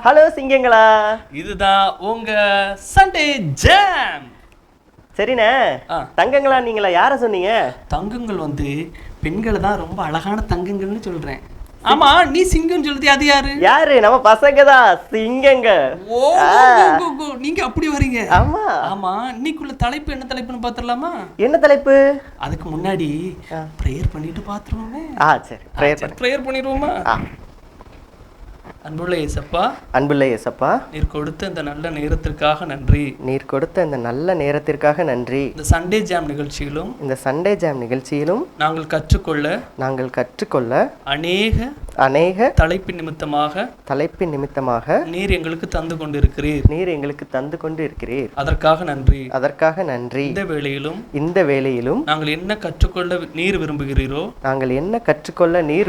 Hello சிங்கங்களா. இதுதான் உங்க Sunday jam. சரிண்ணே, தங்கங்களா நீங்களா? யாரை சொன்னீங்க? தங்கங்கள் வந்து பெண்களை தான் ரொம்ப அழகான தங்கங்கள்னு சொல்றேன். ஆமா, நீ சிங்கம்னு சொல்லுது, அது யாரு? யாரு? நம்ம பசங்க தான் சிங்கங்க. ஓ, நீங்க அப்படி வரீங்க. ஆமா ஆமா, இன்னைக்குள்ள தலைப்பு என்ன தலைப்புன்னு பாத்துடலாமா? என்ன தலைப்பு? அதுக்கு முன்னாடி பிரேயர் பண்ணிட்டு பாத்துருவோமே. சரி, பிரேயர் பண்ணிடுவோமா? அன்புள்ள இயேசப்பா, அன்புள்ள இயேசப்பா, நீர் கொடுத்த இந்த நல்ல நேரத்திற்காக நன்றி. நீர் கொடுத்த இந்த நல்ல நேரத்திற்காக நன்றி. இந்த சண்டே ஜாம் நிகழ்ச்சியிலும் நாங்கள் கற்றுக்கொள்ள அநேக தலைப்பின் நிமித்தமாக நீர் எங்களுக்கு தந்து கொண்டிருக்கிறீர். அதற்காக நன்றி. இந்த வேளையிலும் நாங்கள் என்ன கற்றுக்கொள்ள நீர்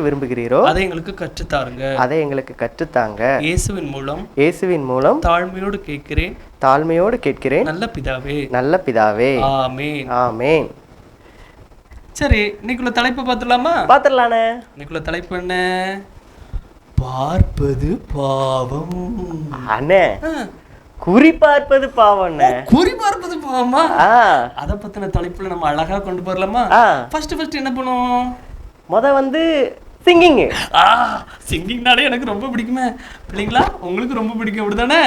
விரும்புகிறீரோ அதை எங்களுக்கு கற்றுத்தாருங்க. இயேசுவின் மூலம் தாழ்மையோடு கேட்கிறேன் நல்ல பிதாவே. ஆமென். சரி, இன்னைக்குள்ள தலைப்பு பாத்துடலாமே. இன்னைக்குள்ள தலைப்பு என்ன? பார்ப்பது பாவம். அண்ணே, குறி பார்ப்பது பாவம். குறி பார்ப்பது பாவமா? அத பத்தின தலைப்புல நம்ம அழகா கொண்டு போறலாமா? ஃபர்ஸ்ட் என்ன பண்ணுவோம்? வந்து சிங்கிங். சிங்கிங்னாலே எனக்கு ரொம்ப பிடிக்குமே. பிள்ளைங்களா, உங்களுக்கு ரொம்ப பிடிக்கும் அப்படிதானே?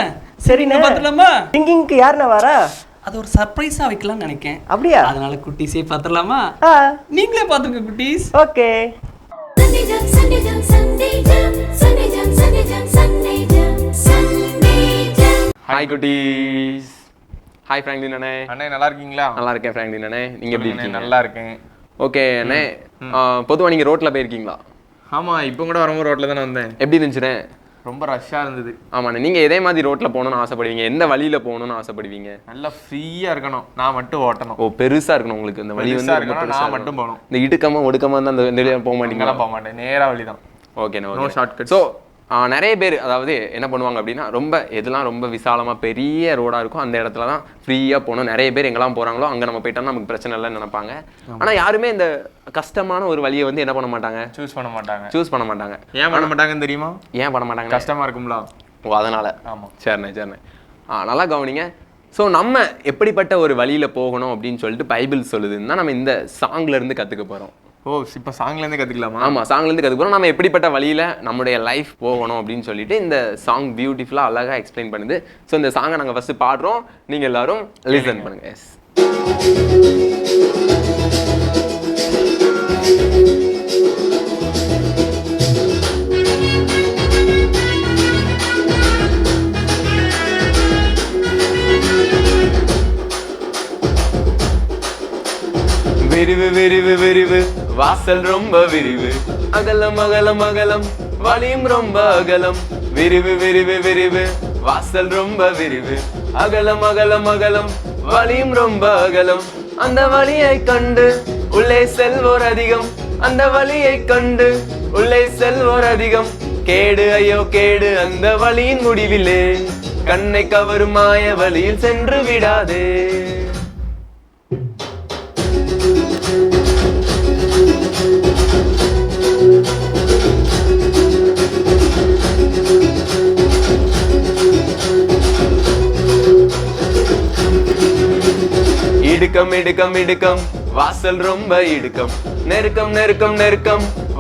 சரி, பாத்துடலாமா? சிங்கிங்க்கு யாருன்னா வரா? அது ஒரு சர்ப்ரைஸா வைக்கலாம்னு நினைக்கேன். அப்படியா? அதனால குட்டீஸே பாத்துடலாமா? நீங்களே பாத்துங்க குட்டீஸ். ஓகே. ஹாய் குட்டீஸ். ஹாய் ஃப்ராங்க்லின் அண்ணே. அண்ணே நல்லா இருக்கீங்களா? நல்லா இருக்கேன் ஃப்ராங்க்லின் அண்ணே. நீங்க எப்படி இருக்கீங்க? நல்லா இருக்கேன். ஓகே அண்ணே, பொதுவாக நீங்கள் ரோட்டில் போயிருக்கீங்களா? ஆமாம், இப்போ கூட வரும்போது ரோட்டில் தானே வந்தேன். எப்படி இருந்துச்சுண்ணே? ரொம்ப ரஷ்ஷாக இருந்தது. ஆமாண்ணே, நீங்கள் எதே மாதிரி ரோட்டில் போகணுன்னு ஆசைப்படுவீங்க? எந்த வழியில் போகணுன்னு ஆசைப்படுவீங்க? நல்லா ஃப்ரீயாக இருக்கணும், நான் மட்டும் ஓட்டணும். ஓ, பெருசாக இருக்கணும் உங்களுக்கு இந்த வழி வந்து. நான் மட்டும் போகணும். இந்த இடுக்கமாக ஒடுக்கமாக தான் அந்த வழியாக போக மாட்டீங்களா? போக மாட்டேன், நேராக வழி தான். ஓகேண்ணே, நோ ஷார்ட்கட். ஸோ நிறைய பேர் அதாவது என்ன பண்ணுவாங்க அப்படின்னா, எதெல்லாம் ரொம்ப விசாலமாக பெரிய ரோடாக இருக்கும் அந்த இடத்துல தான் ஃப்ரீயாக போகணும். நிறைய பேர் எங்கெல்லாம் போகிறாங்களோ அங்கே நம்ம போயிட்டோம்னா நமக்கு பிரச்சனை இல்லைன்னு நினைப்பாங்க. ஆனால் யாருமே இந்த கஷ்டமான ஒரு வழியை வந்து என்ன பண்ண மாட்டாங்க? சூஸ் பண்ண மாட்டாங்க. ஏன் பண்ண மாட்டாங்கன்னு தெரியுமா? ஏன் பண்ண மாட்டாங்க? கஷ்டமாக இருக்கும்ல. ஓ, அதனால். ஆமாம். சரிண்ணே. நல்லா கவனிங்க. ஸோ நம்ம எப்படிப்பட்ட ஒரு வழியில் போகணும் அப்படின்னு சொல்லிட்டு பைபிள் சொல்லுதுன்னு தான் நம்ம இந்த சாங்லேருந்து கற்றுக்க போகிறோம். ஓ, இப்போ சாங்லேருந்து கற்றுக்கலாமா? ஆமாம், சாங்லேருந்து கற்றுக்குறோம். நம்ம எப்படிப்பட்ட வழியில் நம்முடைய லைஃப் போகணும் அப்படின்னு சொல்லிட்டு இந்த சாங் பியூட்டிஃபுல்லாக அழகாக எக்ஸ்பிளைன் பண்ணுது. ஸோ இந்த சாங்கை நாங்கள் ஃபஸ்ட்டு பாடுறோம், நீங்கள் எல்லாரும் லிசன் பண்ணுங்கள். எஸ். விரிவு வாசல் ரொம்ப விரிவு, அகலம் வழியும் ரொம்ப அகலம். விரிவு வாசல் ரொம்ப விரிவு, அகலம் வழியும் ரொம்ப அகலம். அந்த வழியை கண்டு உள்ளே செல்வோர் அதிகம். கேடு ஐயோ கேடு அந்த வழியின் முடிவிலே, கண்ணை கவரும் மாய வழியில் சென்று விடாதே. இடுக்கம் வாசல் ரொம்ப இடுக்கம். நெருக்கம்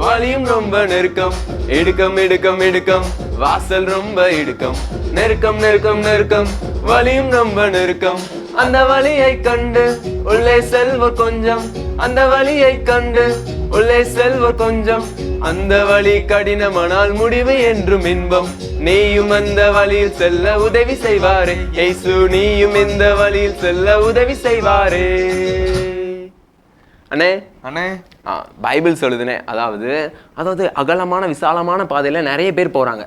வழியும் ரொம்ப நெருக்கம். இடுக்கம் வாசல் ரொம்ப இடுக்கம். நெருக்கம் வழியும் ரொம்ப நெருக்கம். அந்த வழியை கண்டு உள்ளே செல்வோர் கொஞ்சம். அந்த வழி கடினமானால் முடிவு என்றும் இன்பம். நீயும் அந்த வழியில் செல்ல உதவி செய்வாரே இயேசு. நீயும் இந்த வழியில் செல்ல உதவி செய்வாரே. அண்ணே, பைபிள் சொல்லுதுனே, அதாவது அகலமான விசாலமான பாதையில நிறைய பேர் போறாங்க.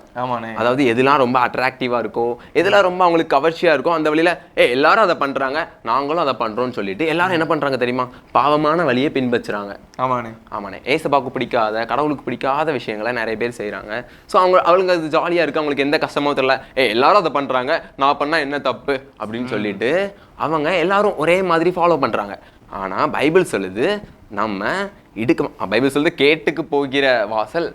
அதாவது எதெல்லாம் ரொம்ப அட்ராக்டிவா இருக்கோ, எதெல்லாம் ரொம்ப அவங்களுக்கு கவர்ச்சியா இருக்கோ அந்த வழியில எல்லாரும் அதை பண்றாங்க, நாங்களும் அதை பண்றோம்னு சொல்லிட்டு எல்லாரும் என்ன பண்றாங்க தெரியுமா? பாவமான வழியை பின்பற்றுறாங்க. ஆமாண்ணே. ஏசப்பாக்கு பிடிக்காத, கடவுளுக்கு பிடிக்காத விஷயங்களை நிறைய பேர் செய்யறாங்க. ஸோ அவங்களுக்கு அது ஜாலியா இருக்கு, அவங்களுக்கு எந்த கஷ்டமோ தெரியல, எல்லாரும் அதை பண்றாங்க, நான் பண்ணா என்ன தப்பு அப்படின்னு சொல்லிட்டு அவங்க எல்லாரும் ஒரே மாதிரி ஃபாலோ பண்றாங்க. ஆனா பைபிள் சொல்லுது, நம்ம பைபிள் சொல்லுது கேட்டுக்கு போகிற வாசல்,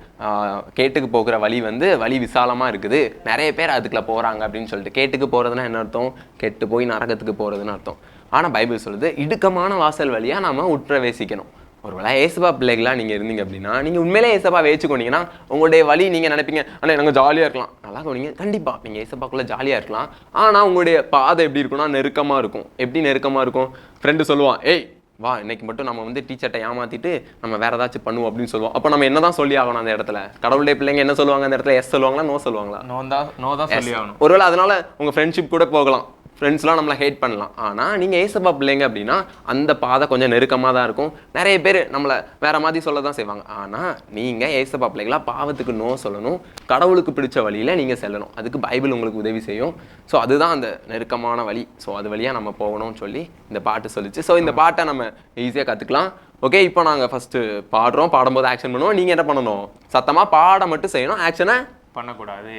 கேட்டுக்கு போகிற வழி வந்து வழி விசாலமாக இருக்குது, நிறைய பேர் அதுக்குள்ள போகிறாங்க அப்படின்னு சொல்லிட்டு. கேட்டுக்கு போகிறதுனா என்ன அர்த்தம்? கெட்டு போய் நரகத்துக்கு போகிறதுன்னு அர்த்தம். ஆனால் பைபிள் சொல்லுது இடுக்கமான வாசல் வழியாக நம்ம உட்பிரவேசிக்கணும். ஒருவேளை ஏசப்பா பிள்ளைகளாக நீங்கள் இருந்தீங்க அப்படின்னா, நீங்கள் உண்மையிலே ஏசப்பா வச்சுக்கொண்டீங்கன்னா உங்களுடைய வழி நீங்கள் நினைப்பீங்க, ஆனால் நாங்கள் ஜாலியாக இருக்கலாம், நல்லா போனீங்க, கண்டிப்பாக நீங்கள் ஏசப்பாக்குள்ளே ஜாலியாக இருக்கலாம். ஆனால் உங்களுடைய பாதை எப்படி இருக்குன்னா நெருக்கமாக இருக்கும். எப்படி நெருக்கமாக இருக்கும்? ஃப்ரெண்டு சொல்லுவான், ஏய் வா இன்னைக்கு மட்டும் நம்ம வந்து டீச்சர்ட்டை ஏமாற்றிட்டு நம்ம வேறு ஏதாச்சும் பண்ணுவோம் அப்படின்னு சொல்லுவோம். அப்போ நம்ம என்ன தான் சொல்லி ஆகணும் அந்த இடத்துல? கடவுளுடைய பிள்ளைங்க என்ன சொல்லுவாங்க அந்த இடத்துல? எஸ் சொல்லுவாங்களா, நோ சொல்லுவாங்களா? நோ தான் சொல்லி ஆகணும். ஒருவேளை அதனால உங்கள் ஃப்ரெண்ட்ஷிப் கூட போகலாம், ஃப்ரெண்ட்ஸ்லாம் நம்மளை ஹேட் பண்ணலாம். ஆனால் நீங்கள் ஏசப்பா பிள்ளைங்க அப்படின்னா அந்த பாதை கொஞ்சம் நெருக்கமாக தான் இருக்கும். நிறைய பேர் நம்மளை வேறு மாதிரி சொல்ல தான் செய்வாங்க. ஆனால் நீங்கள் ஏசப்பா பிள்ளைங்களா பாவத்துக்கு நோ சொல்லணும், கடவுளுக்கு பிடிச்ச வழியில் நீங்கள் செல்லணும். அதுக்கு பைபிள் உங்களுக்கு உதவி செய்யும். ஸோ அதுதான் அந்த நெருக்கமான வழி. ஸோ அது வழியாக நம்ம போகணும்னு சொல்லி இந்த பாட்டு சொல்லிச்சு. ஸோ இந்த பாட்டை நம்ம ஈஸியாக கற்றுக்கலாம். ஓகே, இப்போ நாங்கள் ஃபஸ்ட்டு பாடுறோம், பாடும்போது ஆக்ஷன் பண்ணுவோம். நீங்கள் என்ன பண்ணணும்? சத்தமாக பாட மட்டும் செய்யணும், ஆக்ஷனை பண்ணக்கூடாது.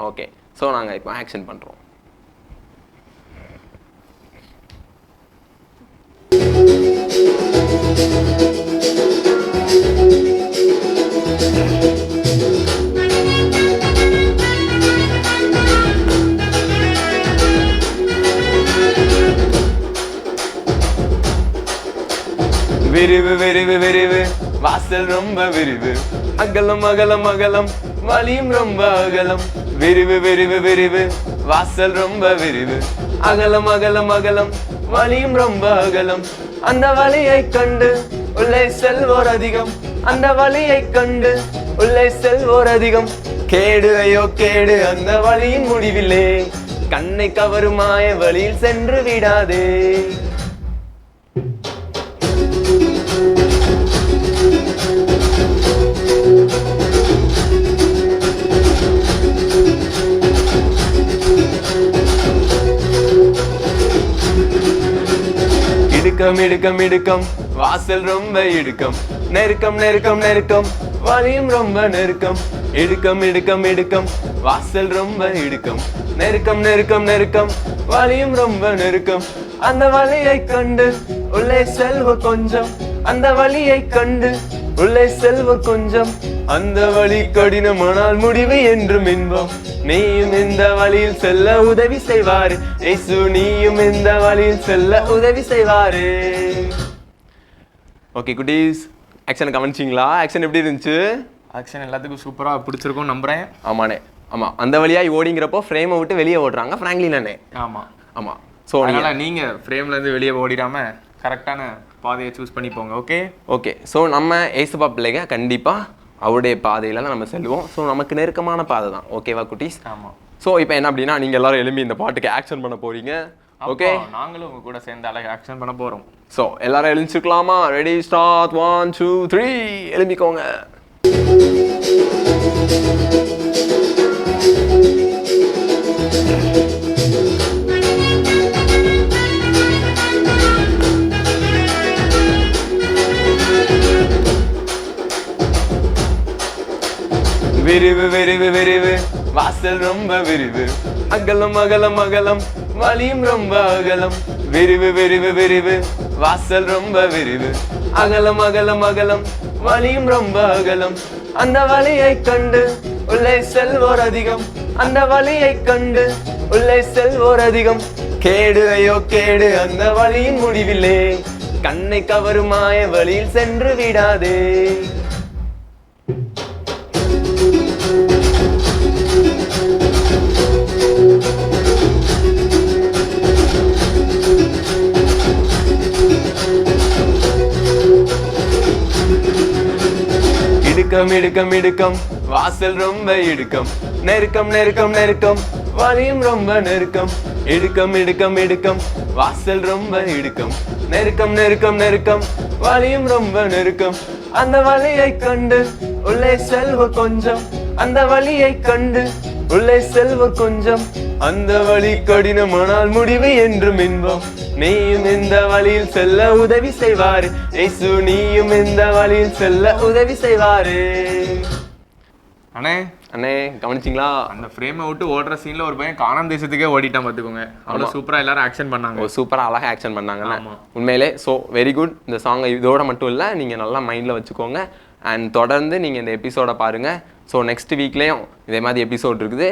ஓகே, ஸோ நாங்கள் இப்போ ஆக்ஷன் பண்ணுறோம். விரிவு விரிவு விரிவு வாசல் ரொம்ப விரிவு, அகலம் அகலம் அகலம் வழியும் ரொம்ப அகலம். விரிவு விரிவு விரிவு வாசல் ரொம்ப விரிவு, அகலம் அகலம் அகலம் வழியும் ரொம்ப அகலம். அந்த வழியை கண்டு உள்ளே செல்வோர் அதிகம், அந்த வழியை கண்டு உள்ளே செல்வோர் அதிகம். கேடு ஐயோ கேடு அந்த வழியின் முடிவிலே, கண்ணை கவருமாய வழியில் சென்று விடாதே. இடுக்கம் இடுக்கம் இடுக்கம் வாசல் ரொம்ப இடுக்கம், நெருக்கம் நெருக்கம் நெருக்கம் வழியும் ரொம்ப நெருக்கம். இடுக்கம் இடுக்கம் இடுக்கம் வாசல் ரொம்ப இடுக்கம், நெருக்கம் நெருக்கம் நெருக்கம் வழியும் ரொம்ப நெருக்கம். அந்த வழியை கண்டு உள்ளே செல்வ கொஞ்சம், அந்த வழியை கண்டு உள்ளே செல்வ கொஞ்சம். அந்த வழி கடினமானால் முடிவு என்றும் இன்பம், நீயும் இந்த வழியில் செல்ல உதவி செய்வாரு இயேசு, நீயும் இந்த வழியில் செல்ல உதவி செய்வாரு. ஓகே குட்டீஸ், ஆக்ஷன் கவனிச்சிங்களா? ஆக்ஷன் எப்படி இருந்துச்சு? ஆக்ஷன் எல்லாத்துக்கும் சூப்பராக பிடிச்சிருக்கும் நம்புறேன். ஆமாண்ணே, ஆமாம். அந்த வழியாக ஓடிங்கிறப்போ ஃப்ரேமை விட்டு வெளியே ஓடுறாங்க ஃப்ராங்க்லின் அண்ணே. ஆமாம் ஆமாம். ஸோ நீங்கள் ஃப்ரேம்லேருந்து வெளியே ஓடிடாமல் கரெக்டான பாதையை சூஸ் பண்ணி போங்க. Okay okay. ஸோ நம்ம ஏசப்பா பிள்ளைங்க கண்டிப்பாக அவருடைய பாதையில தான் நம்ம செல்வோம். ஸோ நமக்கு நெருக்கமான பாதை தான். ஓகேவா குட்டீஸ்? ஆமாம். ஸோ இப்போ என்ன அப்படின்னா நீங்கள் எல்லாரும் எழும்பி இந்த பாட்டுக்கு ஆக்ஷன் பண்ண போறீங்க. ஓகே, நாங்களும் உங்க கூட சேர்ந்து அழகாக ஆக்ஷன் பண்ண போகிறோம். ஸோ எல்லாரும் எழுந்திருக்கலாமா? Ready, start, 1 2 3 எழும்பிக்கோங்க. விரிவு விரிவு விரிவு வாசல் ரொம்ப விரிவு, அகலம் அகலம் அகலம் வழியும் ரொம்ப அகலம். விரிவு விரிவு விரிவு வாசல் ரொம்ப விரிவு, அகலம் அகலம் அகலம் வழியும் ரொம்ப அகலம். அந்த வழியை கண்டு உள்ளே செல்வோர் அதிகம், அந்த வழியை கண்டு உள்ளே செல்வோர் அதிகம். கேடு ஐயோ கேடு அந்த வழியின் முடிவிலே, கண்ணை கவருமாய வழியில் சென்று விடாதே. இடுக்கம் இடுக்கம் இடுக்கம் வாசல் ரொம்ப இடுக்கம், நெருக்கம் நெருக்கம் நெருக்கம் வழியும் ரொம்ப நெருக்கம். இடுக்கம் இடுக்கம் இடுக்கம் வாசல் ரொம்ப இடுக்கம், நெருக்கம் நெருக்கம் நெருக்கம் வழியும் ரொம்ப நெருக்கம். அந்த வழியை கண்டு உள்ளே செல்வ கொஞ்சம், அந்த வழியை கண்டு உள்ளே செல்வ கொஞ்சம். அந்த வழி கடினமானால் முடிவு என்றும் இன்பம், நீயும் இந்த வழியில் செல்ல உதவி செய்வாரு இயேசு, நீயும் இந்த வழியில் செல்ல உதவி செய்வாரு. அண்ணே அண்ணே கவனிச்சிங்களா? அந்த ஃப்ரேமை விட்டு ஓடுற சீன்ல ஒரு பையன் காணாம தேசத்துக்கே ஓடிட்டான் பார்த்துக்கோங்க. அவ்வளோ சூப்பரா எல்லாரும் ஆக்ஷன் பண்ணாங்க. சூப்பராக அழகாக ஆக்ஷன் பண்ணாங்கண்ணே உண்மையிலே. So very good. இந்த சாங்கை இதோட மட்டும் இல்லை, நீங்கள் நல்லா மைண்டில் வச்சுக்கோங்க. அண்ட் தொடர்ந்து நீங்கள் இந்த எபிசோடை பாருங்கள். ஸோ நெக்ஸ்ட் வீக்லேயும் இதே மாதிரி எபிசோட் இருக்குது.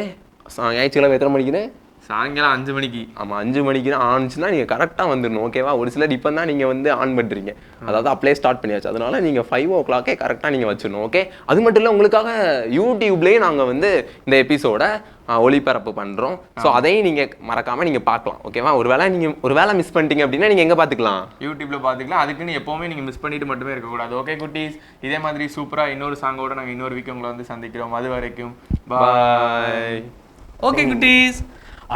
ஞாயிற்றுக்கிழமை எத்தனை மணிக்குன்னு? சாயங்காலம் 5 மணிக்கு. ஆமாம் 5 மணிக்கு தான் ஆனிச்சுன்னா நீங்கள் கரெக்டாக வந்துடணும். ஓகேவா? ஒரு சிலர் இப்போ தான் நீங்கள் வந்து ஆன் பண்ணுறீங்க, அதாவது அப்ளை ஸ்டார்ட் பண்ணியாச்சு. அதனால நீங்கள் 5 o'clock கரெக்டாக நீங்கள் வச்சிடணும். ஓகே? அது மட்டும் இல்லை, உங்களுக்காக யூடியூப்லேயே நாங்கள் வந்து இந்த எபிசோட ஒளிபரப்பு பண்ணுறோம். ஸோ அதையும் நீங்கள் மறக்காமல் நீங்கள் பார்க்கலாம். ஓகேவா? ஒரு வேளை மிஸ் பண்ணிட்டீங்க அப்படின்னா நீங்கள் எங்கே பார்த்துக்கலாம்? யூடியூப்ல பார்த்துக்கலாம். அதுக்குன்னு எப்போவுமே நீங்கள் மிஸ் பண்ணிட்டு மட்டுமே இருக்கக்கூடாது. ஓகே குட்டீஸ், இதே மாதிரி சூப்பராக இன்னொரு சாங்கோட நாங்கள் இன்னொரு வீக் உங்களை வந்து சந்திக்கிறோம். அது வரைக்கும் பாய். ஓகே குட்டீஸ்,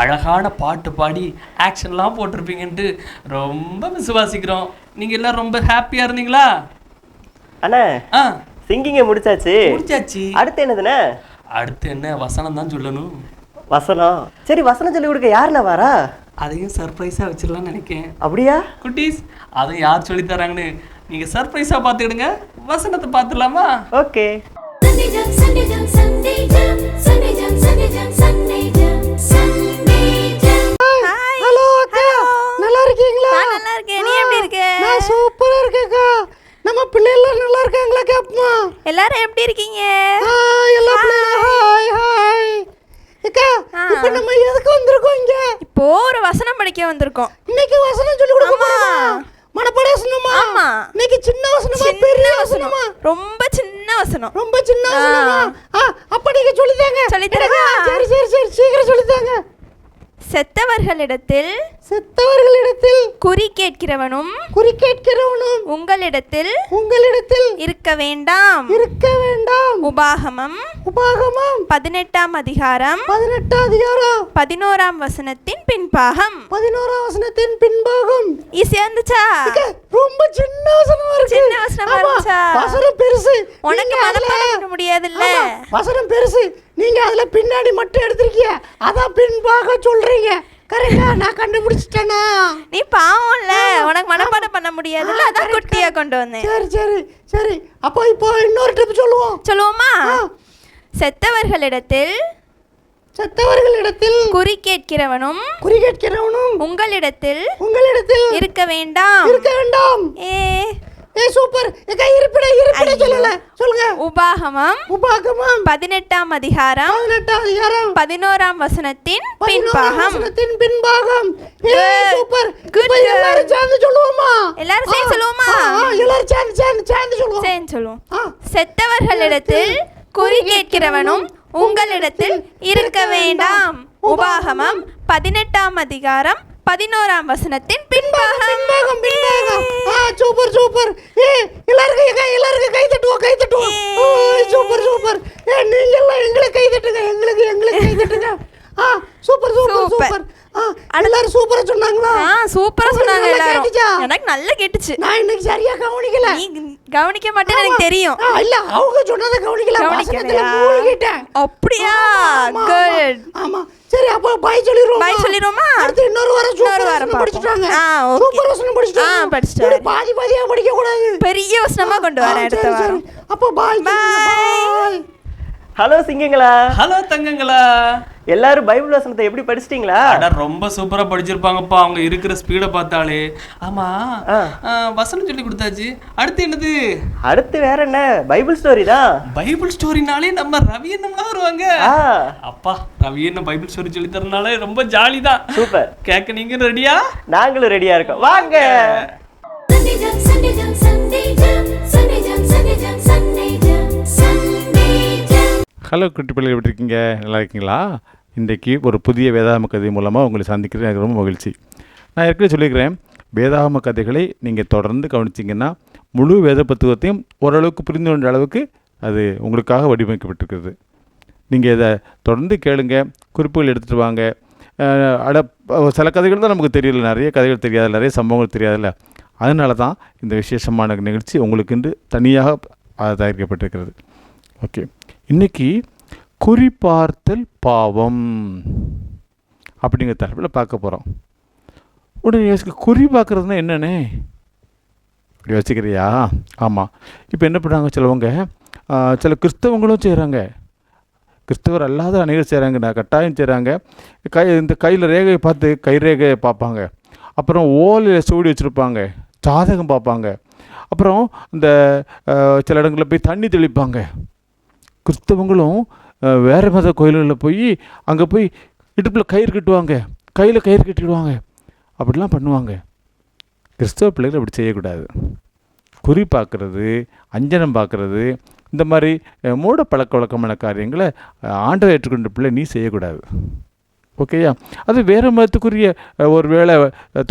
அழகான பாட்டு பாடி ஆக்ஷன்லாம் போட்டிருப்பீங்கன்ட்டு ரொம்ப விசுவாசிக்கிறோம். நீங்கள் எல்லாம் ரொம்ப ஹாப்பியாக இருந்தீங்களா? அண்ணா ஆ சிங்கிங்க முடிச்சாச்சு. அடுத்து என்னதுண்ணே? அடுத்து என்ன, வசனம் தான் சொல்லணும். வசனம்? சரி, வசனம் சொல்லி கொடுக்க யாருண்ணா வரா? அதையும் சர்ப்ரைஸாக வச்சிடலாம்னு நினைக்கிறேன். அப்படியா குட்டீஸ்? அதை யார் சொல்லி தராங்கன்னு நீங்கள் சர்ப்ரைஸாக பார்த்துக்கிடுங்க. வசனத்தை பார்த்துடலாமா? ஓகே. ஹலோ அக்கா, நல்லா இருக்கீங்களா? நல்லா இருக்கேன். நீ எப்படி இருக்க? நான் சூப்பரா இருக்கேன்க்கா. நம்ம பிள்ளைகள் நல்லா இருக்காங்களா கேப்பமா? எல்லாரும் எப்படி இருக்கீங்க? எல்லா பிள்ளைகளும் ஹாய் ஹாய். அக்கா, இப்போ நம்ம எதுக்கு வந்திருக்கோம் இங்க? இப்போ ஒரு வசனம் படிக்க வந்திருக்கோம். இன்னைக்கு வசனம் சொல்லி கொடுக்க போறோமா? மனப்பாட வசனமா? ஆமா. இன்னைக்கு சின்ன வசனமா பெரிய வசனமா? ரொம்ப சின்ன வசனம். ரொம்ப சின்ன வசனமா? அப்ப நீங்க சொல்லிதாங்க. சொல்லித்தரவா? சரி சரி சரி, சீக்கிரம் சொல்லிதாங்க. செத்தவர்களிடத்தில் குறி கேட்கிறவனும் உங்களிடத்தில் இருக்க வேண்டாம். உபாகமம் 18ஆம் அதிகாரம் 11ஆம் வசனத்தின் பின்பாகம். ஈஸியா இருந்துச்சா? ரொம்ப சின்ன வசனமா இருக்கு. சின்ன வசனமா இருந்துச்சா? வசனம் பெருசு. உனக்கு மனப்பாடம் பண்ண முடியாதுல்ல. வசனம் பெருசு. நீங்க அதுல பின்னாடி மட்டும் எடுத்திருக்கீங்க, அதான் பின்பாக சொல்றீங்க. கரெக்டா? நான் கண்டுபிடிச்சிட்டேனா? நீ பாவம்ல, உனக்கு மனப்பாடம் பண்ண முடியாதுல்ல, அதான் குட்டியா கொண்டு வந்தேன். சரி சரி சரி, அப்போ இப்போ இன்னொரு டிப் சொல்லுவோமா? செத்தவர்களிடத்தில் குறி கேட்கிறவனும் உங்களிடத்தில் இருக்க வேண்டாம். சூப்பர். இருப்பிட சொல்லல, சொல்லுங்க. உபாகமம் 18ஆம் அதிகாரம் 11ஆம் வசனத்தின் பின்பாகம். சூப்பர். எல்லாரும் சேர்ந்து சொல்லுவோமா? எல்லாரும் சேர்ந்து சொல்லுவோமா? எல்லாரும் சேர்ந்து சொல்லுவோம். சேர்ந்து சொல்லுவோம். செத்தவர்களிடத்தில் குறி கேட்கிறவனும் உங்களிடத்தில் இருக்க வேண்டாம். உபாகமம் 18ஆம் அதிகாரம் 11ஆம் வசனத்தின் பின்பாகம். Super super. எல்லாரும் கை தட்டுவோம். Super super. நீங்க எல்லாம் எங்களுக்கு கை தட்டுங்க. எங்களுக்கு கை தட்டுங்க. Super super super. எல்லாரும் சூப்பரா சொன்னாங்களா? சூப்பரா சொன்னாங்க எல்லாரும். எனக்கு நல்லா கேட்டுச்சு. நான் இன்னைக்கு சரியா கவனிக்கல. நீ கவனிக்க மாட்டேன்னு எனக்கு தெரியும். இல்ல, அவங்க சொன்னதை கவனிக்கல. அப்படியா? குட். ஆமா. சரி, அப்ப பை சொல்லிரோமா? அடுத்து இன்னொரு வாரம் படிச்சிட்டாங்க. சூப்பர் வசனம் படிச்சிட்டாங்க. பாதியா படிக்க கூடாது, பெரிய வசனமா கொண்டு வரேன் அடுத்த வாரம். அப்ப பாய். ஹலோ சிங்கங்களா. ஹலோ தங்கங்களா. எல்லாரும் பைபிள் வசனத்தை எப்படி படிச்சிட்டீங்களா? ரொம்ப சூப்பரா படிச்சிருப்பாங்கப்பா, அவங்க இருக்கிற ஸ்பீடை பார்த்தாலே. ஆமா, வசனம் சொல்லி கொடுத்தாச்சு. அடுத்து என்னது? அடுத்து வேற என்ன, பைபிள் ஸ்டோரி தான். பைபிள் ஸ்டோரினாலே நம்ம ரவி அண்ணா வருவாங்க. அப்பா, ரவி அண்ணா பைபிள் ஸ்டோரி சொல்லி தரனாலே ரொம்ப ஜாலி தான். சூப்பர். கேட்க நீங்க ரெடியா? நாங்களும் ரெடியா இருக்கோம், வாங்க. ஹலோ குட்டி பிள்ளைகள், எப்படி இருக்கீங்க? நல்லா இருக்கீங்களா? இன்றைக்கு ஒரு புதிய வேதாகம கதை மூலமாக உங்களை சந்திக்கிறது எனக்கு ரொம்ப மகிழ்ச்சி. நான் ஏற்கனவே சொல்லியிருக்கிறேன், வேதாகம கதைகளை நீங்கள் தொடர்ந்து கவனிச்சிங்கன்னா முழு வேத புத்தகத்தையும் ஓரளவுக்கு புரிந்து கொண்ட அளவுக்கு அது உங்களுக்காக வடிவமைக்கப்பட்டிருக்கிறது. நீங்கள் இதை தொடர்ந்து கேளுங்க, குறிப்புகள் எடுத்துகிட்டு வாங்க. சில கதைகள் தான் நமக்கு தெரியல, நிறைய கதைகள் தெரியாது, நிறைய சம்பவங்கள் தெரியாதுல்ல. அதனால தான் இந்த விசேஷமான நிகழ்ச்சி உங்களுக்குன்று தனியாக தயாரிக்கப்பட்டிருக்கிறது. ஓகே, இன்றைக்கி குறிப்பார்த்தல் பாவம் அப்படிங்கிற தலைப்பில் பார்க்க போகிறோம். உடனே யோசிக்க, குறி பார்க்குறதுனா என்னென்னே யோசிக்கிறியா? ஆமாம். இப்போ என்ன பண்ணுறாங்க சிலவங்க, சில கிறிஸ்தவங்களும் செய்கிறாங்க. கிறிஸ்தவர் அல்லாத அநேகர் செய்கிறாங்க, நான் கட்டாயம் செய்கிறாங்க. இந்த கையில் ரேகையை பார்த்து கை ரேகையை பார்ப்பாங்க. அப்புறம் ஓலையில் சூடி வச்சுருப்பாங்க, ஜாதகம் பார்ப்பாங்க. அப்புறம் இந்த சில இடங்களில் போய் தண்ணி தெளிப்பாங்க. கிறிஸ்தவங்களும் வேறு மத கோயில்களில் போய் அங்கே போய் இடுப்பில் கயிறு கட்டுவாங்க, கையில் கயிறு கட்டிடுவாங்க, அப்படிலாம் பண்ணுவாங்க. கிறிஸ்தவ பிள்ளைகள் அப்படி செய்யக்கூடாது. குறி பார்க்குறது, அஞ்சனம் பார்க்குறது, இந்த மாதிரி மூட பழக்க வழக்கமான காரியங்களை ஆண்டவர் ஏற்றுக்கொண்ட பிள்ளை நீ செய்யக்கூடாது. ஓகேயா? அது வேறு மதத்துக்குரிய ஒரு வேளை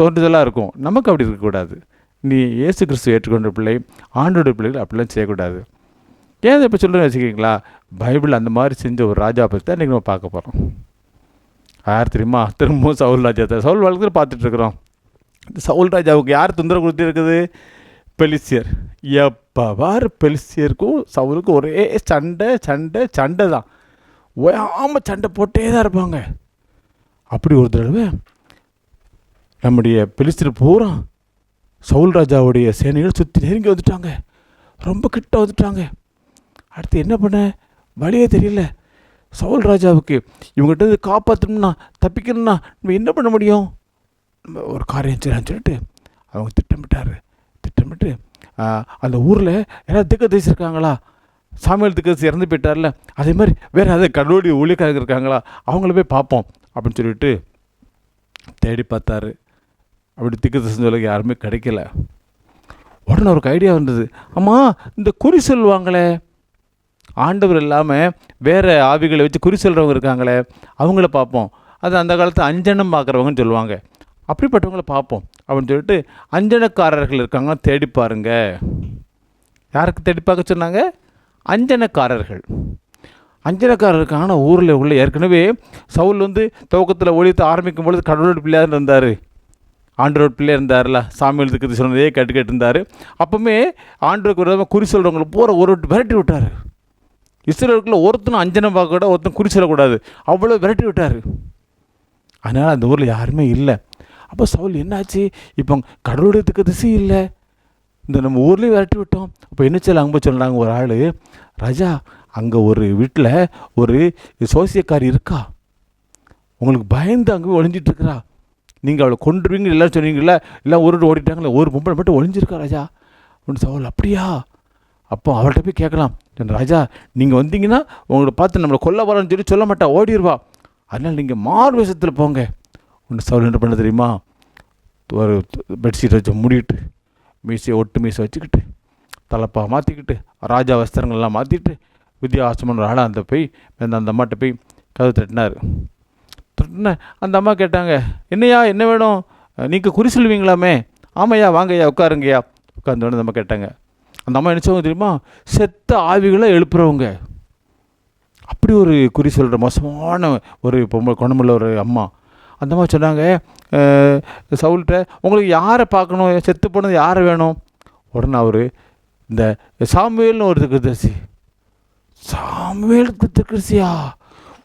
தோன்றுதலாக இருக்கும், நமக்கு அப்படி இருக்கக்கூடாது. நீ இயேசு கிறிஸ்துவ ஏற்றுக்கொண்ட பிள்ளை, ஆண்டோட பிள்ளைகள் அப்படிலாம் செய்யக்கூடாது. ஏன் இப்போ சொல்கிறேன்னு வச்சுக்கிங்களா, பைபிள் அந்த மாதிரி செஞ்ச ஒரு ராஜா பற்றி தான் இன்றைக்கி நம்ம பார்க்க போகிறோம். யார் தெரியுமா? திரும்பவும் சவுல் ராஜா தான். சவுல் வாழ்க்கையில் பார்த்துட்ருக்குறோம். இந்த சவுல் ராஜாவுக்கு யார் தொந்தரவு கொடுத்துருக்குது? பெலிஸ்தியர். எப்போ பார் பெலிஸ்தியருக்கும் சவுலுக்கும் ஒரே சண்டை சண்டை சண்டை தான். ஓயாமல் சண்டை போட்டே தான் இருப்பாங்க. அப்படி ஒரு தடவை நம்முடைய பெலிஸ்தியர் பூரா சவுல் ராஜாவுடைய சேனைகள் சுற்றி நெருங்கி வந்துட்டாங்க, ரொம்ப கிட்ட வந்துட்டாங்க. அடுத்து என்ன பண்ண வழியே தெரியல சவுல் ராஜாவுக்கு. இவங்ககிட்ட காப்பாற்றணும்னா, தப்பிக்கணும்னா நம்ம என்ன பண்ண முடியும்? நம்ம ஒரு காரியம் செய்யலான்னு சொல்லிட்டு அவங்க திட்டமிட்டு அந்த ஊரில் யாராவது திக்கதரிசி இருக்காங்களா? சாமுவேல் திக்கதரிசி இறந்து போயிட்டார்ல, அதே மாதிரி வேறு ஏதாவது கடவுளுடைய ஊழியக்காரங்க இருக்காங்களா? அவங்கள போய் பார்ப்போம் அப்படின்னு சொல்லிட்டு தேடி பார்த்தாரு. அப்படி திக்கதரிசி சொல்ல யாருமே கிடைக்கல. உடனே அவருக்கு ஐடியா வந்தது. ஆமாம், இந்த குறி சொல்லுவாங்களே, ஆண்டவர் இல்லாமல் வேறு ஆவிகளை வச்சு குறி சொல்கிறவங்க இருக்காங்களே, அவங்கள பார்ப்போம். அது அந்த காலத்தில் அஞ்சனம் பார்க்குறவங்கன்னு சொல்லுவாங்க. அப்படிப்பட்டவங்கள பார்ப்போம் அப்படின்னு சொல்லிட்டு அஞ்சனக்காரர்கள் இருக்காங்க, தேடி பாருங்க. யாருக்கு தேடி பார்க்க சொன்னாங்க? அஞ்சனக்காரர்கள். அஞ்சனக்காரர் இருக்காங்கன்னா ஊரில் உள்ள ஏற்கனவே சவுல் துவக்கத்தில் ஒழித்து ஆரம்பிக்கும் பொழுது கடவுளோட பிள்ளையாக இருந்தார், ஆண்டரோட பிள்ளையாக இருந்தார்ல, சாமியல் திக்கதரிசி சொன்னதே கேட்டு இருந்தார். அப்போவுமே ஆண்டருக்கு விரோதமாக குறி சொல்கிறவங்களை பூரா ஒரு விரட்டி விட்டார். இஸ்ரேலுக்குள்ள ஒருத்தனும் அஞ்சனம் பார்க்க கூட, ஒருத்தன் குறி சொல்லக்கூடாது, அவ்வளோ விரட்டி விட்டார். அதனால் அந்த ஊரில் யாருமே இல்லை. அப்போ சவுல் என்னாச்சு? இப்போ கடவுளுடைய திக்கதரிசி இல்லை, இந்த நம்ம ஊர்லேயும் விரட்டி விட்டோம். அப்போ என்ன செய்யலாம்? அங்கே போய் சொன்னாங்க ஒரு ஆள், ராஜா அங்கே ஒரு வீட்டில் ஒரு சோசியக்காரி இருக்கா, உங்களுக்கு பயந்து அங்கே போய் ஒளிஞ்சிட்ருக்கிறா, நீங்கள் அவளை கொண்டுருவீங்க எல்லோரும் சொன்னீங்களா, எல்லாம் ஊருக்கு ஓடிட்டாங்களே, ஒரு பொம்பளை மட்டும் ஒளிஞ்சிருக்கா ராஜா அப்படின்னு. சவுல் அப்படியா? அப்போ அவள்கிட்ட போய் கேட்கலாம், ராஜா நீங்கள் வந்தீங்கன்னா உங்களை பார்த்து நம்மளை கொல்ல வரோன்னு சொல்லி சொல்ல மாட்டா, ஓடிடுவா, அதனால் நீங்கள் மாறு வேஷத்தில் போங்க. ஒன்று சவுல் என்ன பண்ண தெரியுமா? ஒரு பெட்ஷீட் வச்சு மூடிட்டு, மீசையை ஒட்டு மீசை வச்சுக்கிட்டு, தலைப்பா மாற்றிக்கிட்டு, ராஜா வஸ்திரங்கள்லாம் மாற்றிட்டு, வித்தியாசமான ஒரு ஆளாக அந்த அம்மாட்ட போய் கதவு தட்டினார். அந்த அம்மா கேட்டாங்க, என்னையா என்ன வேணும்? நீங்கள் குறி சொல்லுவீங்களாமே? ஆமையா, வாங்கய்யா, உட்காருங்கய்யா. உட்கார்ந்தோன்னு அந்த அம்மா கேட்டாங்க. அந்த அம்மா நினச்சவங்க தெரியுமா? செத்த ஆவிகளை எழுப்புறவங்க. அப்படி ஒரு குறி சொல்கிற மோசமான ஒரு பொம்பளை குணமுள்ள ஒரு அம்மா. அந்த அம்மா சொன்னாங்க சவுல்கிட்ட, உங்களுக்கு யாரை பார்க்கணும், செத்து போனது யாரை வேணும்? உடனே அவர், இந்த சாமுவேல்னு ஒரு திக்கதரிசி. சாமுவேல் திக்கதரிசியா?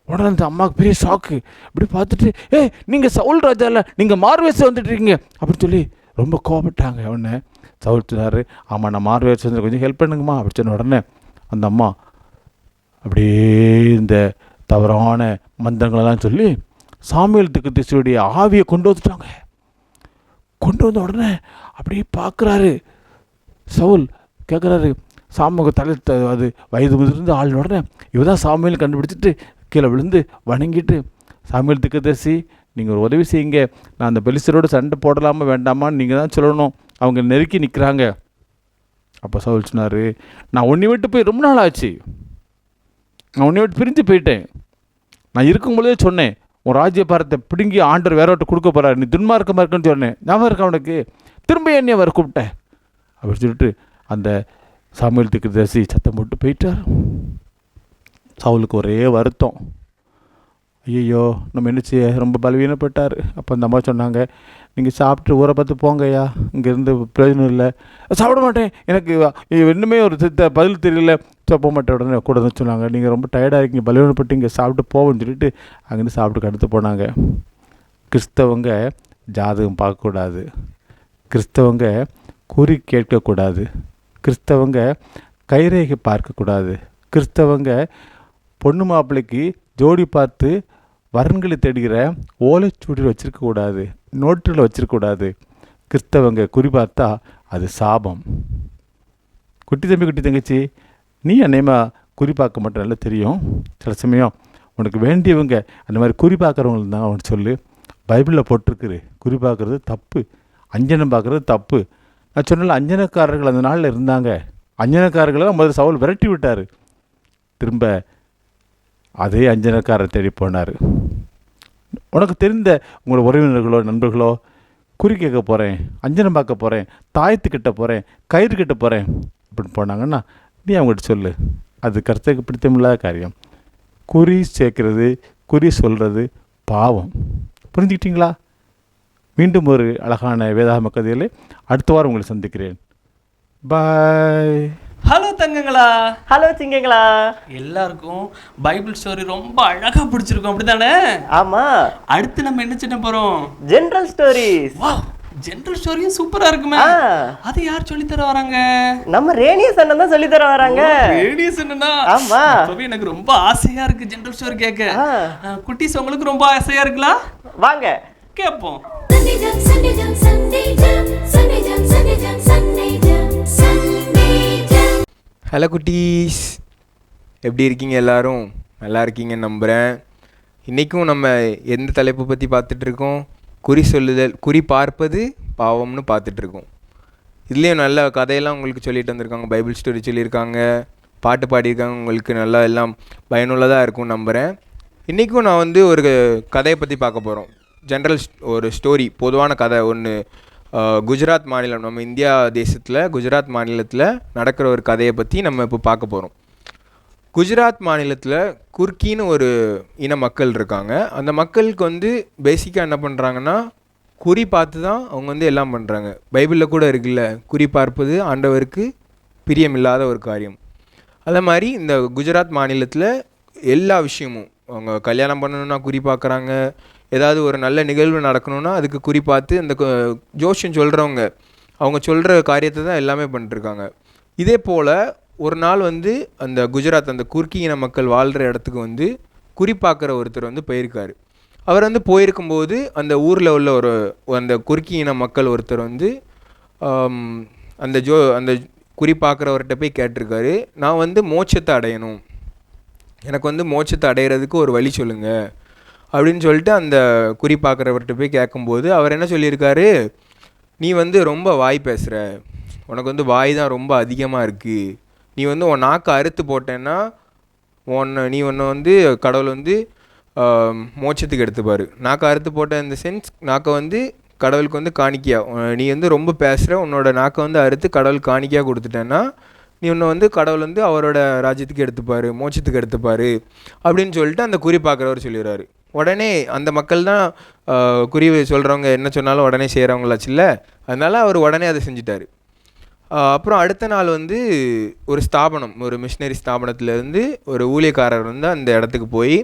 உடனே அந்த அம்மாவுக்கு பெரிய ஷாக்கு. இப்படி பார்த்துட்டு, நீங்கள் சவுல் ராஜா இல்லை, நீங்கள் மார்வேஸ் வந்துட்டுருக்கீங்க அப்படின்னு சொல்லி ரொம்ப கோபப்பட்டாங்க. உடனே சவுல் சொன்னார், ஆமாம் நான் மார்வேஸ் வந்து கொஞ்சம் ஹெல்ப் பண்ணுங்கம்மா அப்படி சொன்ன உடனே அந்த அம்மா அப்படியே இந்த தவறான மந்திரங்களெல்லாம் சொல்லி சாமுவேல் திக்கதரிசியுடைய ஆவியை கொண்டு வந்துட்டாங்க. கொண்டு வந்த உடனே அப்படியே பார்க்குறாரு சவுல், கேட்குறாரு, சாமுக தலை அது வயது முதிர்ந்து ஆளுன உடனே இவதான் சாமுவேல் கண்டுபிடிச்சிட்டு கீழே விழுந்து வணங்கிட்டு, சாமுவேல் திக்கதரிசி நீங்கள் ஒரு உதவி செய்யுங்க, நான் அந்த பெலிஸ்தரோடு சண்டை போடலாமா வேண்டாமான்னு நீங்கள் தான் சொல்லணும், அவங்க நெருக்கி நிற்கிறாங்க. அப்போ சவுல் சொன்னார், நான் உன்னை விட்டு போய் ரொம்ப நாள் ஆச்சு, நான் உன்னை விட்டு பிரிஞ்சு போயிட்டேன், நான் இருக்கும்பொழுதே சொன்னேன் உன் ராஜ்ய பாரத்தை பிடுங்கி ஆண்டவர் வேற ஒருத்தர் கொடுக்க போகிறார், நீ துன்மார்க்கமாக இருக்குன்னு சொன்னேன், ஞாபகம் இருக்கா உனக்கு? திரும்ப என்னைய வர கூப்பிட்டேன் அப்படின்னு சொல்லிட்டு அந்த சாமுவேல் திக்கதரிசி சத்தம் போட்டு போயிட்டார். சவுலுக்கு ஒரே வருத்தம், ஐயோ நம்ம என்ன செய்ய, ரொம்ப பலவீனப்பட்டார். அப்போ அந்த அம்மா சொன்னாங்க, நீங்கள் சாப்பிட்டு ஊரை பார்த்து போங்கய்யா, இங்கேருந்து பிரயோஜனம் இல்லை. சாப்பிட மாட்டேன், எனக்கு இன்னுமே ஒரு பதில் தெரியல, போக மாட்டேன். உடனே கூட தான் சொன்னாங்க, நீங்கள் ரொம்ப டயர்டாக இருக்கீங்க, பலவீனப்பட்டு இங்கே சாப்பிட்டு போவோன்னு சொல்லிட்டு அங்கேருந்து சாப்பிட்டு அடுத்து போனாங்க. கிறிஸ்தவங்க ஜாதகம் பார்க்கக்கூடாது, கிறிஸ்தவங்க குறி கேட்கக்கூடாது, கிறிஸ்தவங்க கைரேகை பார்க்கக்கூடாது, கிறிஸ்தவங்க பொண்ணு மாப்பிள்ளைக்கு ஜோடி பார்த்து வரன்களை தேடுகிற ஓலைச்சுவடியில் வச்சுருக்கக்கூடாது, நோட்டில் வச்சுருக்கக்கூடாது. கிறிஸ்தவங்க குறிப்பார்த்தா அது சாபம். குட்டி தம்பி குட்டி தங்கச்சி, நீ அநேகமாக குறிப்பாக்க மாட்டேன், நல்லா தெரியும். சில சமயம் உனக்கு வேண்டியவங்க அந்த மாதிரி குறிப்பாக்கிறவங்களுக்கு தான் அவன் சொல்லு. பைபிளில் போட்டிருக்குது குறிப்பாக்குறது தப்பு, அஞ்சனம் பார்க்குறது தப்பு. நான் சொன்னால அஞ்சனக்காரர்கள் அந்த நாளில் இருந்தாங்க. அஞ்சனக்காரர்களை முதல்ல சவுல் விரட்டி விட்டார். திரும்ப அதே அஞ்சனக்காரரை தேடி போனார். உனக்கு தெரிந்த உங்களோட உறவினர்களோ நண்பர்களோ குறி கேட்க போகிறேன், அஞ்சனம் பார்க்க போகிறேன், தாயத்துக்கிட்ட போகிறேன், கயிறு கிட்ட போகிறேன் அப்படின்னு போனாங்கன்னா நீ அவங்ககிட்ட சொல்லு. அது கருத்துக்கு பிடித்தமில்லாத காரியம். குறி சேர்க்கறது, குறி சொல்கிறது பாவம். புரிஞ்சுக்கிட்டீங்களா? மீண்டும் ஒரு அழகான வேதாகம கதையில் அடுத்த வாரம் உங்களை சந்திக்கிறேன். பாய். ஹலோ தங்கங்களா. ஹலோ சிங்கங்களா. எல்லாருக்கும் பைபிள் ஸ்டோரி ரொம்ப அழகா பிடிச்சிருக்கும், அப்படிதானே? ஆமா. அடுத்து நம்ம என்ன செய்ய போறோம்? General stories. வாவ், ஜெனரல் ஸ்டோரியும் சூப்பரா இருக்குமே. அது யார் சொல்லி தர வராங்க? நம்ம ரேனியஸ் அண்ணன் தான் சொல்லி தர வராங்க. ரேனியஸ் அண்ணனா? ஆமா. அப்பவே எனக்கு ரொம்ப ஆசையா இருக்கு ஜெனரல் ஸ்டோரி கேட்க. குட்டீஸ் உங்களுக்கு ரொம்ப ஆசையா இருக்குங்களா? வாங்க கேட்போம். ஹலோ குட்டீஸ், எப்படி இருக்கீங்க? எல்லாரும் நல்லா இருக்கீங்கன்னு நம்புகிறேன். இன்றைக்கும் நம்ம எந்த தலைப்பை பற்றி பார்த்துட்ருக்கோம்? குறி சொல்லுதல், குறி பார்ப்பது பாவம்னு பார்த்துட்ருக்கோம். இதுலேயும் நல்ல கதையெல்லாம் உங்களுக்கு சொல்லிட்டு வந்திருக்காங்க, பைபிள் ஸ்டோரி சொல்லியிருக்காங்க, பாட்டு பாடியிருக்காங்க. உங்களுக்கு நல்லா எல்லாம் பயனுள்ளதாக இருக்கும்னு நம்புகிறேன். இன்றைக்கும் நான் ஒரு கதையை பற்றி பார்க்க போகிறோம். ஜென்ரல் ஒரு ஸ்டோரி, பொதுவான கதை ஒன்று. குஜராத் மாநிலம், நம்ம இந்தியா தேசத்தில் குஜராத் மாநிலத்தில் நடக்கிற ஒரு கதையை பற்றி நம்ம இப்போ பார்க்க போகிறோம். குஜராத் மாநிலத்தில் குர்கின்னு ஒரு இன மக்கள் இருக்காங்க. அந்த மக்களுக்கு பேசிக்காக என்ன பண்ணுறாங்கன்னா, குறி பார்த்து தான் அவங்க எல்லாம் பண்ணுறாங்க. பைபிளில் கூட இருக்குல்ல, குறி பார்ப்பது ஆண்டவருக்கு பிரியமில்லாத ஒரு காரியம். அதே மாதிரி இந்த குஜராத் மாநிலத்தில் எல்லா விஷயமும், அவங்க கல்யாணம் பண்ணணுன்னா குறி பார்க்குறாங்க, ஏதாவது ஒரு நல்ல நிகழ்வு நடக்கணும்னா அதுக்கு குறி பார்த்து அந்த ஜோஷியம் சொல்கிறவங்க அவங்க சொல்கிற காரியத்தை தான் எல்லாமே பண்ணிட்டுருக்காங்க. இதே போல் ஒரு நாள் அந்த குஜராத், அந்த குர்கி இன மக்கள் வாழ்கிற இடத்துக்கு குறி பார்க்குற ஒருத்தர் போயிருக்காரு. அவர் போயிருக்கும்போது அந்த ஊரில் உள்ள அந்த குர்கி இன மக்கள் ஒருத்தர் அந்த குறி பார்க்குறவர்கிட்ட போய் கேட்டிருக்காரு, நான் மோட்சத்தை அடையணும், எனக்கு மோட்சத்தை அடையிறதுக்கு ஒரு வழி சொல்லுங்கள் அப்படின்னு சொல்லிட்டு அந்த குறி பார்க்குறவர்கிட்ட போய் கேட்கும்போது அவர் என்ன சொல்லியிருக்காரு, நீ ரொம்ப வாய் பேசுகிற, உனக்கு வாய் தான் ரொம்ப அதிகமாக இருக்குது, நீ உன் நாக்கை அறுத்து போட்டேன்னா நீ கடவுள் மோட்சத்துக்கு எடுத்துப்பார். நாக்கை அறுத்து போட்ட இந்த சென்ஸ், நாக்கை கடவுளுக்கு காணிக்கையா, நீ ரொம்ப பேசுகிற, உன்னோட நாக்கை அறுத்து கடவுள் காணிக்கையாக கொடுத்துட்டேன்னா நீ உன்னை கடவுள் அவரோட ராஜ்யத்துக்கு எடுத்துப்பார், மோட்சத்துக்கு எடுத்துப்பார் அப்படின்னு சொல்லிட்டு அந்த குறி பார்க்குறவர் சொல்லிடுறாரு. உடனே அந்த மக்கள் தான் குறி சொல்கிறவங்க என்ன சொன்னாலும் உடனே செய்கிறவங்களாச்சுல்ல, அதனால் அவர் உடனே அதை செஞ்சிட்டார். அப்புறம் அடுத்த நாள் ஒரு ஸ்தாபனம், ஒரு மிஷினரி ஸ்தாபனத்துலேருந்து ஒரு ஊழியக்காரர் அந்த இடத்துக்கு போய்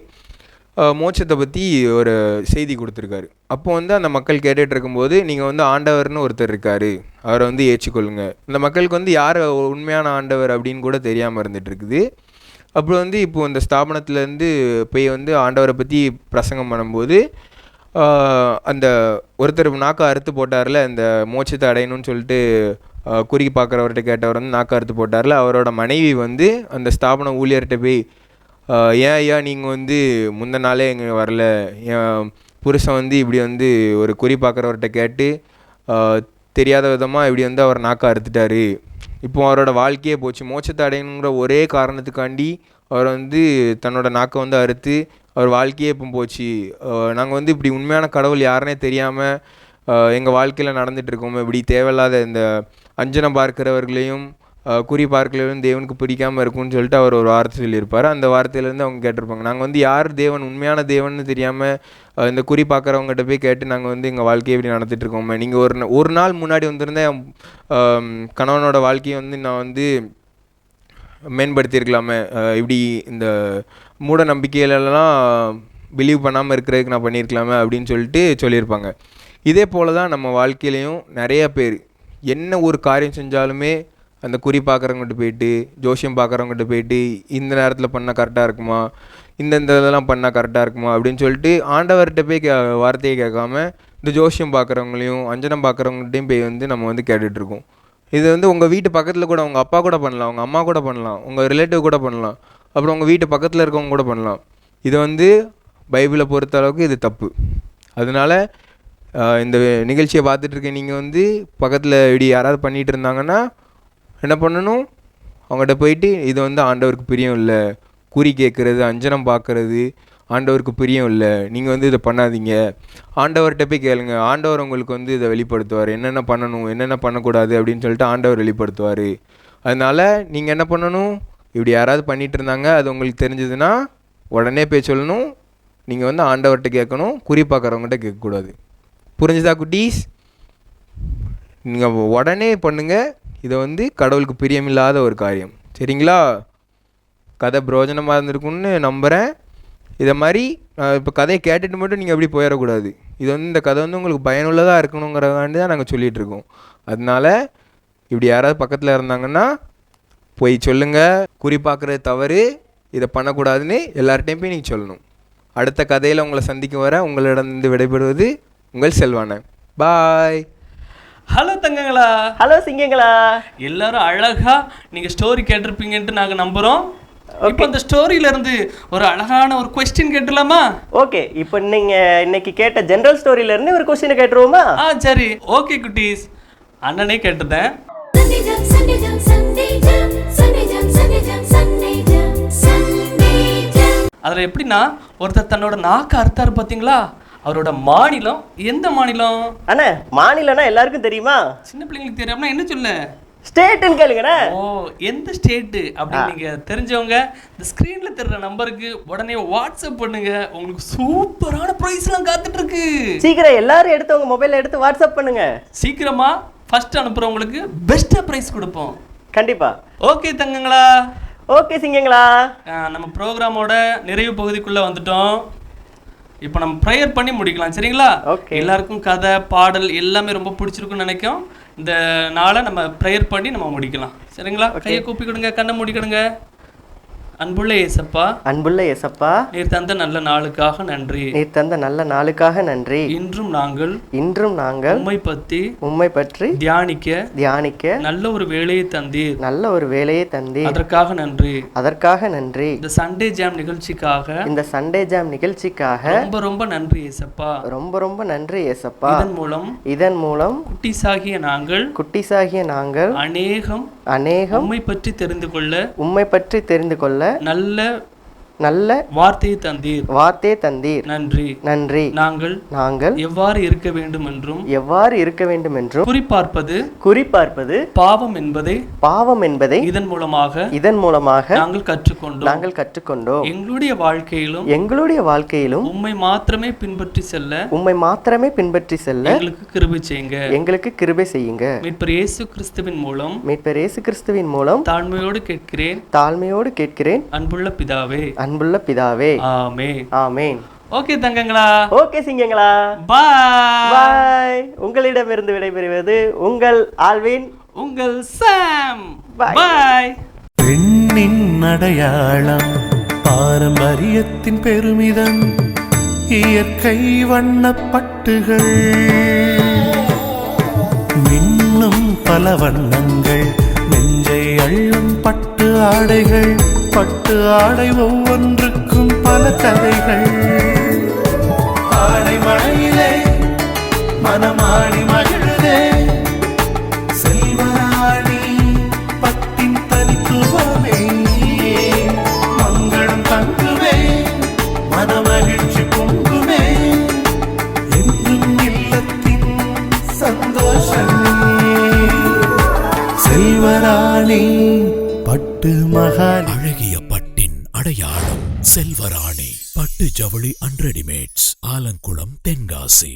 மோட்சத்தை பற்றி ஒரு செய்தி கொடுத்துருக்காரு. அப்போ அந்த மக்கள் கேட்டுட்டு இருக்கும்போது, நீங்கள் ஆண்டவர்னு ஒருத்தர் இருக்கார், அவரை ஏற்றுக்கொள்ளுங்க. இந்த மக்களுக்கு யார் உண்மையான ஆண்டவர் அப்படின்னு கூட தெரியாமல் இருந்துகிட்ருக்குது. அப்புறம் இப்போது இந்த ஸ்தாபனத்துலேருந்து போய் ஆண்டவரை பற்றி பிரசங்கம் பண்ணும்போது, அந்த ஒருத்தர் நாக்கை அறுத்து போட்டார்ல, இந்த மோட்சத்தை அடையணும்னு சொல்லிட்டு குறி பார்க்குறவர்கிட்ட கேட்டவர் நாக்கை அறுத்து போட்டார்ல, அவரோட மனைவி அந்த ஸ்தாபன ஊழியர்கிட்ட போய், ஏன் ஐயா நீங்கள் முந்தின நாளே இங்கே வரல, என் புருஷன் இப்படி ஒரு குறி பார்க்குறவர்கிட்ட கேட்டு தெரியாத விதமாக இப்படி அவர் நாக்கை அறுத்துட்டாரு, இப்போ அவரோட வாழ்க்கையே போச்சு, மோட்சத்தை அடையணுங்கிற ஒரே காரணத்துக்காண்டி அவர் தன்னோட நாக்கை அறுத்து அவர் வாழ்க்கையே இப்போ போச்சு, நாங்கள் இப்படி உண்மையான கடவுள் யாருன்னே தெரியாமல் எங்கள் வாழ்க்கையில் நடந்துகிட்ருக்கோம், இப்படி தேவையில்லாத இந்த அஞ்சனம் பார்க்கிறவர்களையும் குறி பார்க்கலையும் தேவனுக்கு பிடிக்காமல் இருக்கும்னு சொல்லிட்டு அவர் ஒரு வார்த்தை சொல்லியிருப்பார். அந்த வார்த்தையிலேருந்து அவங்க கேட்டிருப்பாங்க, நாங்கள் யார் தேவன், உண்மையான தேவன்னு தெரியாமல் இந்த குறி பார்க்குறவங்ககிட்ட போய் கேட்டு நாங்கள் எங்கள் வாழ்க்கையை இப்படி நடத்திட்டுருக்கோமே, நீங்கள் ஒரு நாள் முன்னாடி வந்திருந்தேன் கணவனோட வாழ்க்கையை நான் மேம்படுத்தியிருக்கலாமே, இப்படி இந்த மூட நம்பிக்கையிலலாம் பிலீவ் பண்ணாமல் இருக்கிறதுக்கு நான் பண்ணியிருக்கலாமே அப்படின்னு சொல்லிட்டு சொல்லியிருப்பாங்க. இதே போல் தான் நம்ம வாழ்க்கையிலையும் நிறைய பேர் என்ன ஒரு காரியம் செஞ்சாலுமே அந்த குறி பார்க்குறவங்ககிட்ட போயிட்டு, ஜோசியம் பார்க்குறவங்ககிட்ட போயிட்டு, இந்த நேரத்தில் பண்ணால் கரெக்டாக இருக்குமா, இந்த இதெல்லாம் பண்ணால் கரெக்டாக இருக்குமா அப்படின்னு சொல்லிட்டு ஆண்டவர்கிட்ட போய் வார்த்தையை கேட்காம இந்த ஜோசியம் பார்க்குறவங்களையும் அஞ்சனம் பார்க்குறவங்ககிட்டையும் போய் வந்து நம்ம வந்து கேட்டுட்ருக்கோம். இது வந்து உங்கள் வீட்டு பக்கத்தில் கூட உங்கள் அப்பா கூட பண்ணலாம், உங்கள் அம்மா கூட பண்ணலாம், உங்கள் ரிலேட்டிவ் கூட பண்ணலாம், அப்புறம் உங்கள் வீட்டு பக்கத்தில் இருக்கவங்க கூட பண்ணலாம். இது வந்து பைபிளை பொறுத்த அளவுக்கு இது தப்பு. அதனால் இந்த நிகழ்ச்சியை பார்த்துட்ருக்க நீங்கள் வந்து பக்கத்தில் இப்படி யாராவது பண்ணிகிட்டு இருந்தாங்கன்னா என்ன பண்ணணும், அவங்ககிட்ட போயிட்டு இது வந்து ஆண்டவருக்கு பிரியம் இல்லை, குறி கேட்குறது, அஞ்சனம் பார்க்குறது ஆண்டவருக்கு பிரியம் இல்லை, நீங்கள் வந்து இதை பண்ணாதீங்க, ஆண்டவர்கிட்ட போய் கேளுங்க, ஆண்டவர் உங்களுக்கு வந்து இதை வெளிப்படுத்துவார், என்னென்ன பண்ணணும் என்னென்ன பண்ணக்கூடாது அப்படின்னு சொல்லிட்டு ஆண்டவர் வெளிப்படுத்துவார். அதனால் நீங்கள் என்ன பண்ணணும், இப்படி யாராவது பண்ணிகிட்டு இருந்தாங்க அது உங்களுக்கு தெரிஞ்சதுன்னா உடனே போய் சொல்லணும். நீங்கள் வந்து ஆண்டவர்கிட்ட கேட்கணும், குறி பார்க்குறவங்ககிட்ட கேட்கக்கூடாது. புரிஞ்சுதா குட்டீஸ்? நீங்கள் உடனே பண்ணுங்கள். இதை வந்து கடவுளுக்கு பிரியமில்லாத ஒரு காரியம். சரிங்களா? கதை பிரயோஜனமாக இருந்திருக்குன்னு நம்புகிறேன். இதை மாதிரி இப்போ கதையை கேட்டுட்டு மட்டும் நீங்கள் எப்படி போயிடக்கூடாது. இது வந்து இந்த கதை வந்து உங்களுக்கு பயனுள்ளதாக இருக்கணுங்கிறதாண்டி தான் நாங்கள் சொல்லிகிட்ருக்கோம். அதனால் இப்படி யாராவது பக்கத்தில் இருந்தாங்கன்னா போய் சொல்லுங்கள், குறி பார்க்குறது தவறு, இதை பண்ணக்கூடாதுன்னு எல்லார்ட்டையும் போய் நீங்கள் சொல்லணும். அடுத்த கதையில் உங்களை சந்திக்க வர உங்களிடம் விடைபெறுவது உங்கள் செல்வானன். பாய். ஹலோ தங்கங்களா. ஹலோ சிங்கங்களா. எல்லாரும் அழகா நீங்க ஸ்டோரி கேட்டிருப்பீங்கன்ட்டு நாங்க நம்புறோம். இப்போ இந்த ஸ்டோரியில இருந்து ஒரு அழகான ஒரு क्वेश्चन கேட்டலாமா? ஓகே, இப்போ நீங்க இன்னைக்கு கேட்ட ஜெனரல் ஸ்டோரியில இருந்து ஒரு क्वेश्चन கேட்றோமா? சரி, ஓகே குட்டீஸ். அண்ணனே கேட்டதேன். அதில் எப்படின்னா ஒருத்தர் தன்னோட நாக்கு அறுத்தாரு பார்த்தீங்களா? அவரோட மாநிலம் எந்த மாநிலம்? அண்ணா, மாநிலம்னா எல்லாருக்கும் தெரியுமா? சின்ன பிள்ளைங்களுக்கு தெரியாமனா என்ன சொல்ல? ஸ்டேட்னு கேளுங்கண்ணா. ஓ, எந்த ஸ்டேட்டு அப்படின்னு நீங்க தெரிஞ்சவங்க இந்த ஸ்கிரீன்ல தெரிற நம்பருக்கு உடனே வாட்ஸ்அப் பண்ணுங்க. உங்களுக்கு சூப்பரான பிரைஸ்லாம் காத்துட்டு இருக்கு. சீக்கிரம் எல்லாரும் எடுத்து உங்க மொபைல்ல எடுத்து வாட்ஸ்அப் பண்ணுங்க. சீக்கிரமா ஃபர்ஸ்ட் அனுப்புறவங்களுக்கு பெஸ்ட் பிரைஸ் கொடுப்போம். கண்டிப்பா. ஓகே தங்கங்களா. ஓகே சிங்கங்களா. நம்ம ப்ரோக்ராமோட நிறைவு பகுதிக்குள்ள வந்துட்டோம். இப்போ நம்ம ப்ரேயர் பண்ணி முடிக்கலாம். சரிங்களா? எல்லாருக்கும் கதை பாடல் எல்லாமே ரொம்ப பிடிச்சிருக்குன்னு நினைக்கும். இந்த நாளை நம்ம ப்ரேயர் பண்ணி நம்ம முடிக்கலாம். சரிங்களா? கையை கூப்பி கொடுங்க, கண்ணை மூடிக்கிடுங்க. அன்புள்ள இயேசப்பா, அன்புள்ள இயேசப்பா, நீர் தந்த நல்ல நாளுக்காக நன்றி. நீர் தந்த நல்ல நாளுக்காக நன்றி. இன்றும் நாங்கள் உம்மை பற்றி தியானிக்க நல்ல ஒரு வேலையை தந்தீர். அதற்காக நன்றி. இந்த சண்டே ஜாம் நிகழ்ச்சிக்காக ரொம்ப ரொம்ப நன்றி இயேசப்பா. ரொம்ப நன்றி இயேசப்பா. இதன் மூலம் குட்டீஸாகிய நாங்கள் அநேகம் உம்மை பற்றி தெரிந்து கொள்ள நல்ல வார்த்தையை தந்தீர். நன்றி. நாங்கள் எவ்வாறு இருக்க வேண்டும் என்றும் குறிப்பார்ப்பது பாவம் என்பதை இதன் மூலமாக நாங்கள் கற்றுக்கொண்டோம். எங்களுடைய வாழ்க்கையிலும் உம்மை மாத்திரமே பின்பற்றி செல்ல எங்களுக்கு கிருபை செய்யுங்க. மீட்பர் இயேசு கிறிஸ்துவின் மூலம் தாழ்மையோடு கேட்கிறேன் அன்புள்ள பிதாவே. ஆமென். ஓகே தங்கங்களா. ஓகே சிங்கங்களா. பாய். உங்களிடமிருந்து விடைபெறுவது உங்கள் ஆல்வின், உங்கள் சாம். பாய். பெண்ணின் அடையாளம், பாரம்பரியத்தின் பெருமிதம், இயற்கை வண்ணப்பட்டுகள், மின்னும் பல வண்ணங்கள், நெஞ்சை அள்ளும் பட்டு ஆடைகள், பட்டு ஆடை ஒவ்வொன்றுக்கும் பல கதைகள். ஆடை மழையிலே மனமாடி மகிழுதே, செல்வராணி பட்டின் தனித்துவமே, மங்களம் தங்குவே, மனமகிழ்ச்சி பொங்குமே, என்றும் இல்லத்தின் சந்தோஷமே. செல்வராணி பட்டு மகால், அழகிய பட்டின் அடையாளம் செல்வராணி பட்டு ஜவுளி அண்ட் ரெடிமேட்ஸ், ஆலங்குளம், தென்காசி.